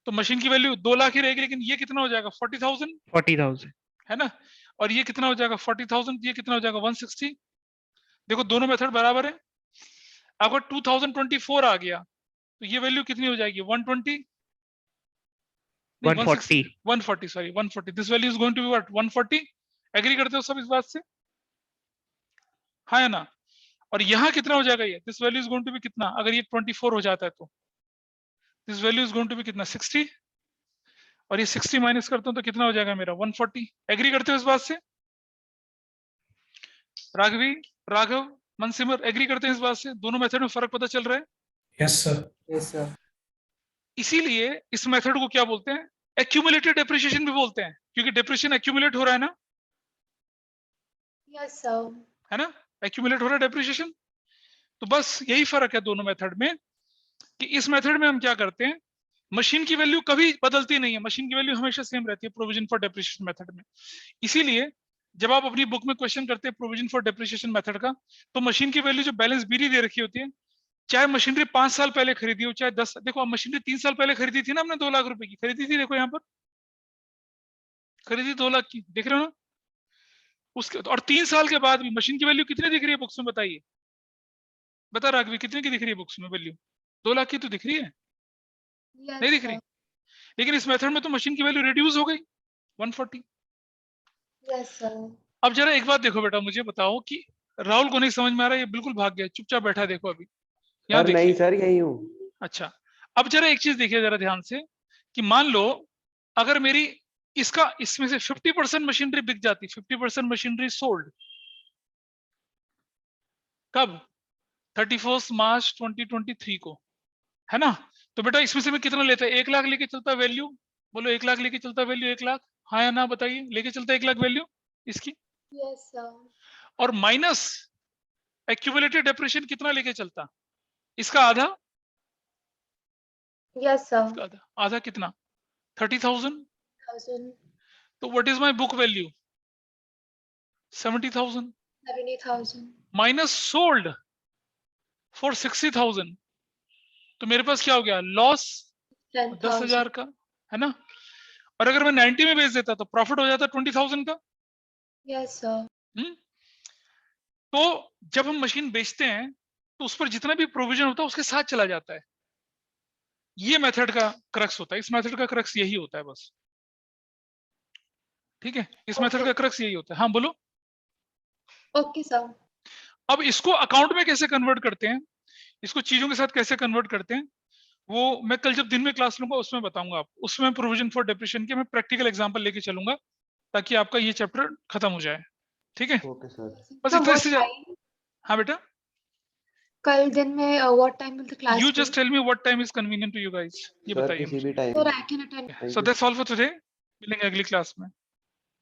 तो मशीन की वैल्यू 2 लाख ही रहेगी, लेकिन ये कितना हो जाएगा? 40,000, 40,000। है ना? और ये कितना हो जाएगा? 40,000, ये कितना हो जाएगा? 160। देखो दोनों मेथड बराबर है। अगर 2024 आ गया तो ये वैल्यू कितनी हो जाएगी? 120, 140। 140, sorry 140। This value is going to be what? 140। Agree करते हो सब इस बात से? हाँ या ना? और यहाँ कितना हो जाएगा? ये this value is going to be कितना? अगर ये 24 हो जाता है तो this value is going to be कितना? 60। और ये 60 माइनस करता हूं तो कितना हो जाएगा मेरा? 140। एग्री करते हो इस बात से? राघवी, राघव, मनसिमर, एग्री करते हैं इस बात से? दोनों मेथड में फर्क पता चल रहा है? Yes sir. Yes sir. इसीलिए इस मेथड को क्या बोलते हैं? एक्यूमुलेटेड डेप्रिसिएशन भी बोलते हैं, क्योंकि डेप्रिसिएशन एक्यूमुलेट हो रहा है ना, Yes, sir. है ना? एक्यूमुलेट हो रहा है डेप्रिसिएशन। तो बस यही फर्क है दोनों मेथड में, कि इस मेथड में हम क्या करते हैं, मशीन की वैल्यू कभी बदलती नहीं है, मशीन की वैल्यू हमेशा सेम रहती है प्रोविजन फॉर डेप्रिसिएशन मेथड में। इसीलिए जब आप अपनी बुक में क्वेश्चन करते हैं प्रोविजन फॉर डेप्रिसिएशन मेथड का, तो मशीन की वैल्यू जो बैलेंस बीरी दे रखी होती है, चाहे मशीनरी 5 साल पहले खरीदी हो, चाहे 10, देखो अब मशीनरी 3 साल पहले खरीदी थी ना हमने, 2 लाख रुपए की खरीदी थी, देखो यहाँ पर खरीदी 2 लाख की, देख रहे हो ना? उसके और 3 साल के बाद भी मशीन की वैल्यू कितनी दिख रही है बुक्स में? बताइए, बता राघवी, कितने की दिख रही है बुक्स में वैल्यू? 2 लाख की तो दिख रही है, Yes, नहीं दिख sir. रही? लेकिन इस मेथड में तो मशीन की वैल्यू रिड्यूस हो गई 140। Yes, sir. अब जरा एक बात देखो बेटा, मुझे बताओ कि राहुल को नहीं समझ में आ रहा है, ये बिल्कुल भाग गया, चुपचाप बैठा है, देखो अभी यहाँ सर नहीं देखिए। सर, यही हूँ। अच्छा, अब जरा एक चीज देखिए जरा ध्यान से, कि मान लो अगर मेरी इसमें से 50% मशीनरी बिक जाती, 50% मशीनरी सोल्ड, कब? 31 मार्च 2023 को, है ना? तो बेटा इसमें से मैं कितना लेता है? 1 लाख लेके चलता वैल्यू। बोलो 1 लाख लेके चलता वैल्यू, 1 लाख, हाँ या ना बताइए? लेके चलता 1 लाख वैल्यू इसकी, Yes, sir. और माइनस एक्यूमुलेटेड डेप्रिसिएशन कितना लेके चलता? इसका आधा, Yes, sir. इसका आधा, आधा कितना? 30,000। 1000. तो what is my book value? 70,000 70,000. Minus sold for 60,000, तो मेरे पास क्या हो गया? लॉस 10,000. 10,000 का, है ना? और अगर मैं 90 में बेच देता तो प्रॉफिट हो जाता 20,000 का। Yes, sir. तो जब हम मशीन बेचते हैं तो उस पर जितना भी प्रोविजन होता है उसके साथ चला जाता है। ये मेथड का क्रक्स होता है, इस मेथड का क्रक्स यही होता है बस। ठीक है, इस मेथड का क्रक्स यही होता है। हाँ बोलो। Okay, sir. अब इसको अकाउंट में कैसे कन्वर्ट करते हैं, इसको चीजों के साथ कैसे कन्वर्ट करते हैं, वो मैं कल जब दिन में क्लास लूंगा उसमें बताऊंगा आपको। उसमें प्रोविजन फॉर डेप्रिसिएशन के मैं प्रैक्टिकल एग्जांपल लेके चलूंगा ताकि आपका ये चैप्टर खत्म हो जाए। ठीक है, ओके सर। बस So इतना what से। time? हाँ बेटा, कल दिन में what time will the class you be? Just tell me what time is convenient to you guys, ये सर बताइए किसी मुझे। भी time. Sir, I can attend. Thank so you. That's all for today, मिलेंगे अगली क्लास में।